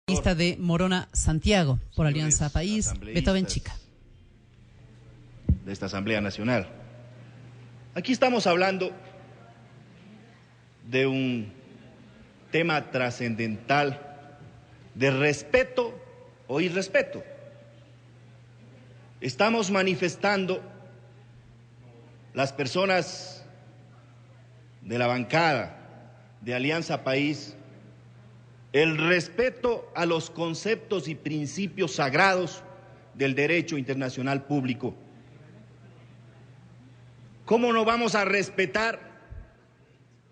Lista de Morona Santiago por Alianza País, Beethoven Chica. De esta Asamblea Nacional. Aquí estamos hablando de un tema trascendental de respeto o irrespeto. Estamos manifestando las personas de la bancada de Alianza País el respeto a los conceptos y principios sagrados del derecho internacional público. ¿Cómo no vamos a respetar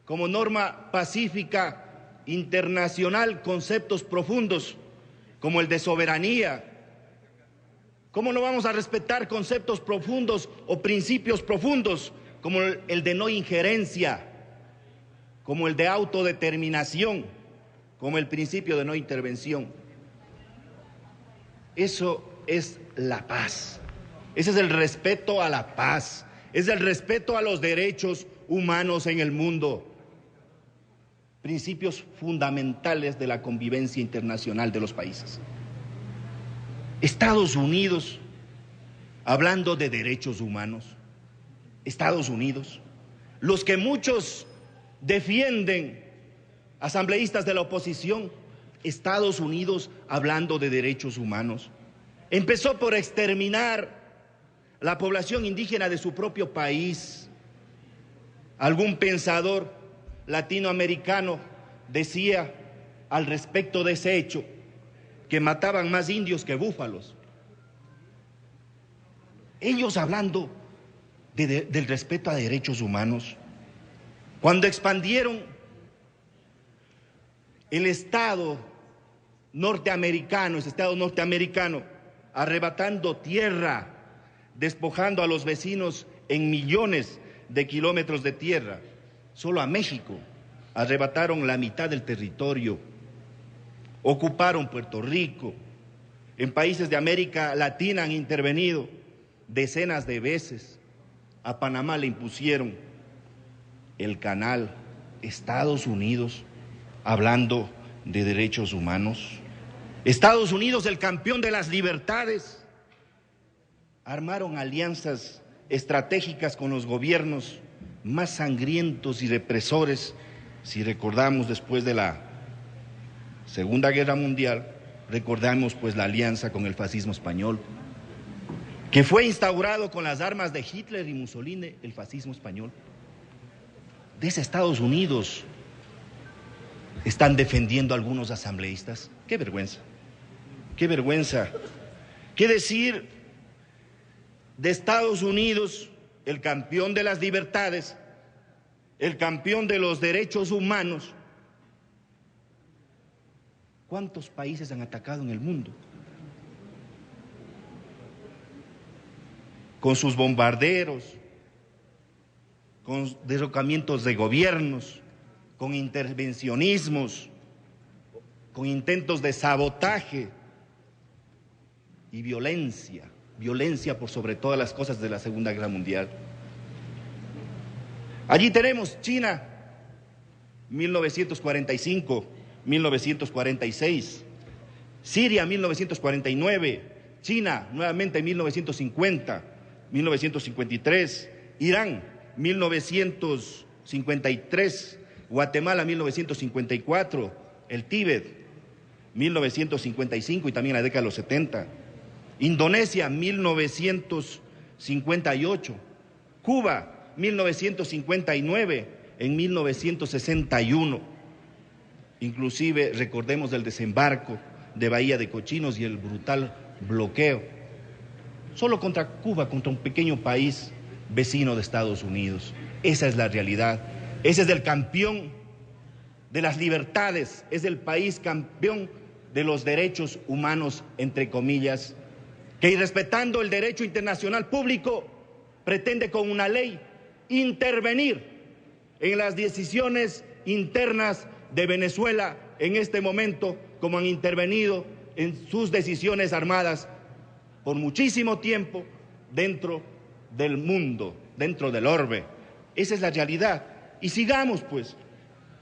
como norma pacífica internacional conceptos profundos como el de soberanía? ¿Cómo no vamos a respetar conceptos profundos o principios profundos como el de no injerencia, como el de autodeterminación, como el principio de no intervención? Eso es la paz. Ese es el respeto a la paz. Es el respeto a los derechos humanos en el mundo. Principios fundamentales de la convivencia internacional de los países. Estados Unidos, hablando de derechos humanos, Estados Unidos, los que muchos defienden, asambleístas de la oposición, Estados Unidos hablando de derechos humanos, empezó por exterminar la población indígena de su propio país. Algún pensador latinoamericano decía al respecto de ese hecho que mataban más indios que búfalos. Ellos hablando del respeto a derechos humanos, cuando expandieron el Estado norteamericano, ese Estado norteamericano, arrebatando tierra, despojando a los vecinos en millones de kilómetros de tierra. Solo a México arrebataron la mitad del territorio, ocuparon Puerto Rico. En países de América Latina han intervenido decenas de veces. A Panamá le impusieron el canal. Estados Unidos hablando de derechos humanos. Estados Unidos, el campeón de las libertades, armaron alianzas estratégicas con los gobiernos más sangrientos y represores. Si recordamos después de la Segunda Guerra Mundial, recordamos pues la alianza con el fascismo español, que fue instaurado con las armas de Hitler y Mussolini, el fascismo español. De ese Estados Unidos están defendiendo algunos asambleístas. ¡Qué vergüenza! ¡Qué vergüenza! ¿Qué decir de Estados Unidos, el campeón de las libertades, el campeón de los derechos humanos? ¿Cuántos países han atacado en el mundo? Con sus bombarderos, con derrocamientos de gobiernos, con intervencionismos, con intentos de sabotaje y violencia por sobre todas las cosas de la Segunda Guerra Mundial. Allí tenemos China, 1945, 1946, Siria, 1949, China, nuevamente en 1950, 1953, Irán, 1953, Guatemala, 1954, el Tíbet, 1955 y también la década de los 70, Indonesia, 1958, Cuba, 1959, en 1961, inclusive recordemos del desembarco de Bahía de Cochinos y el brutal bloqueo, solo contra Cuba, contra un pequeño país vecino de Estados Unidos. Esa es la realidad. Ese es el campeón de las libertades, es el país campeón de los derechos humanos, entre comillas, que irrespetando el derecho internacional público, pretende con una ley intervenir en las decisiones internas de Venezuela en este momento, como han intervenido en sus decisiones armadas por muchísimo tiempo dentro del mundo, dentro del orbe. Esa es la realidad. Y sigamos pues,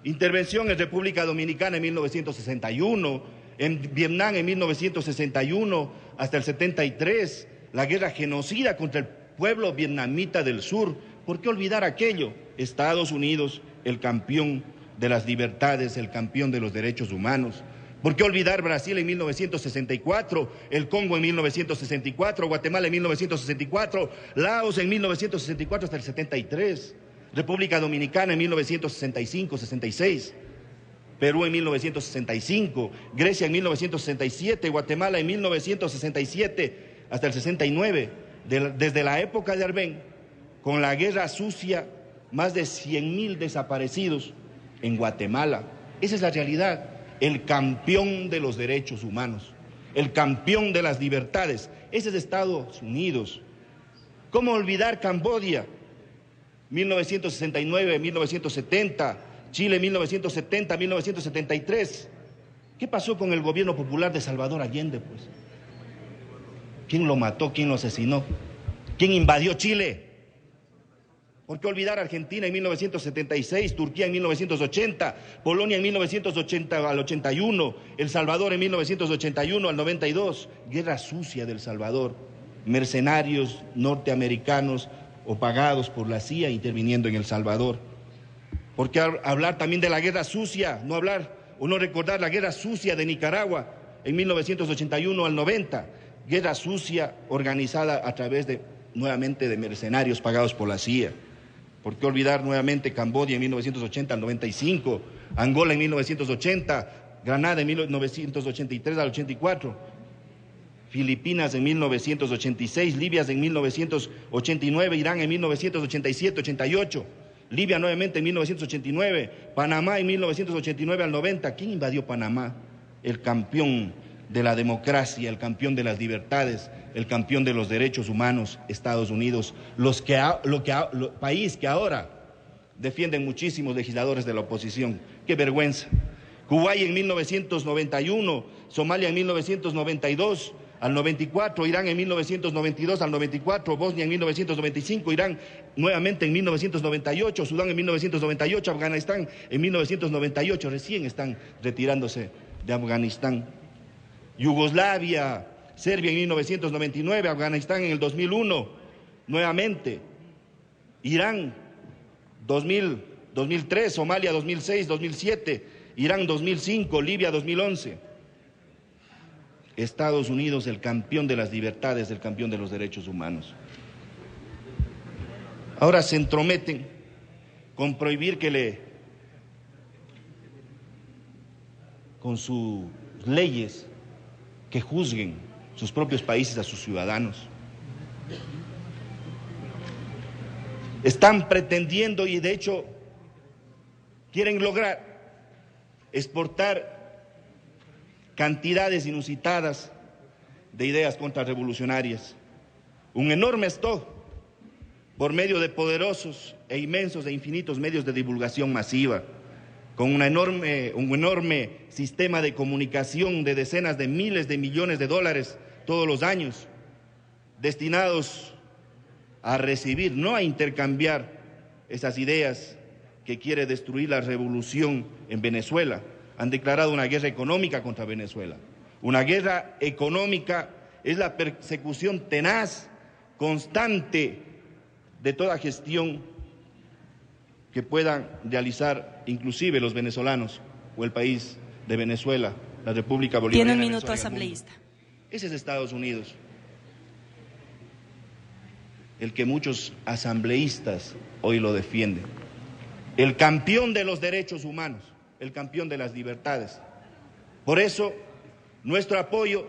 intervención en República Dominicana en 1961, En Vietnam en 1961 hasta el 73, la guerra genocida contra el pueblo vietnamita del sur. ¿Por qué olvidar aquello? Estados Unidos, el campeón de las libertades, el campeón de los derechos humanos. ¿Por qué olvidar Brasil en 1964, el Congo en 1964, Guatemala en 1964, Laos en 1964 hasta el 73, República Dominicana en 1965-66, Perú en 1965, Grecia en 1967, Guatemala en 1967 hasta el 69, desde la época de Arbén, con la guerra sucia, más de 100.000 desaparecidos en Guatemala. Esa es la realidad. El campeón de los derechos humanos, el campeón de las libertades, ese es Estados Unidos. ¿Cómo olvidar Camboya? 1969, 1970, Chile 1970, 1973. ¿Qué pasó con el gobierno popular de Salvador Allende, pues? ¿Quién lo mató? ¿Quién lo asesinó? ¿Quién invadió Chile? ¿Por qué olvidar Argentina en 1976, Turquía en 1980, Polonia en 1980 al 81, El Salvador en 1981 al 92? Guerra sucia del Salvador, mercenarios norteamericanos o pagados por la CIA interviniendo en El Salvador. ¿Por qué hablar también de la guerra sucia, no hablar o no recordar la guerra sucia de Nicaragua en 1981 al 90? Guerra sucia organizada a través de, nuevamente, de mercenarios pagados por la CIA. ¿Por qué olvidar nuevamente Camboya en 1980 al 95, Angola en 1980, Granada en 1983 al 84, Filipinas en 1986, Libia en 1989, Irán en 1987-88, Libia nuevamente en 1989, Panamá en 1989 al 90. ¿Quién invadió Panamá? El campeón de la democracia, el campeón de las libertades, el campeón de los derechos humanos, Estados Unidos, país que ahora defienden muchísimos legisladores de la oposición. ¡Qué vergüenza! Kuwait en 1991, Somalia en 1992 al 94, Irán en 1992 al 94, Bosnia en 1995, Irán nuevamente en 1998, Sudán en 1998, Afganistán en 1998, recién están retirándose de Afganistán. Yugoslavia, Serbia en 1999, Afganistán en el 2001, nuevamente, Irán 2003, Somalia 2006, 2007, Irán 2005, Libia 2011. Estados Unidos, el campeón de las libertades, el campeón de los derechos humanos. Ahora se entrometen con prohibir con sus leyes, que juzguen sus propios países a sus ciudadanos. Están pretendiendo y de hecho quieren lograr exportar cantidades inusitadas de ideas contrarrevolucionarias, un enorme stock por medio de poderosos e inmensos e infinitos medios de divulgación masiva, con un enorme sistema de comunicación de decenas de miles de millones de dólares todos los años, destinados a recibir, no a intercambiar esas ideas que quiere destruir la revolución en Venezuela. Han declarado una guerra económica contra Venezuela. Una guerra económica es la persecución tenaz, constante de toda gestión que puedan realizar inclusive los venezolanos o el país de Venezuela, la República Bolivariana. Tiene un minuto, asambleísta. Ese es Estados Unidos, el que muchos asambleístas hoy lo defienden. El campeón de los derechos humanos, el campeón de las libertades. Por eso, nuestro apoyo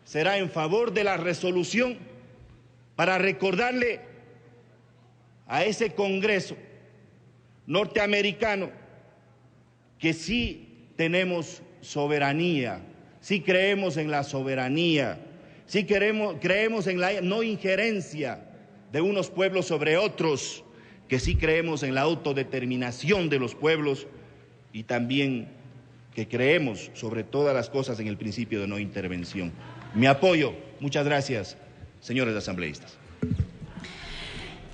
será en favor de la resolución para recordarle a ese Congreso norteamericano que sí tenemos soberanía, sí creemos en la soberanía, sí creemos en la no injerencia de unos pueblos sobre otros, que sí creemos en la autodeterminación de los pueblos y también que creemos sobre todas las cosas en el principio de no intervención. Mi apoyo. Muchas gracias, señores asambleístas.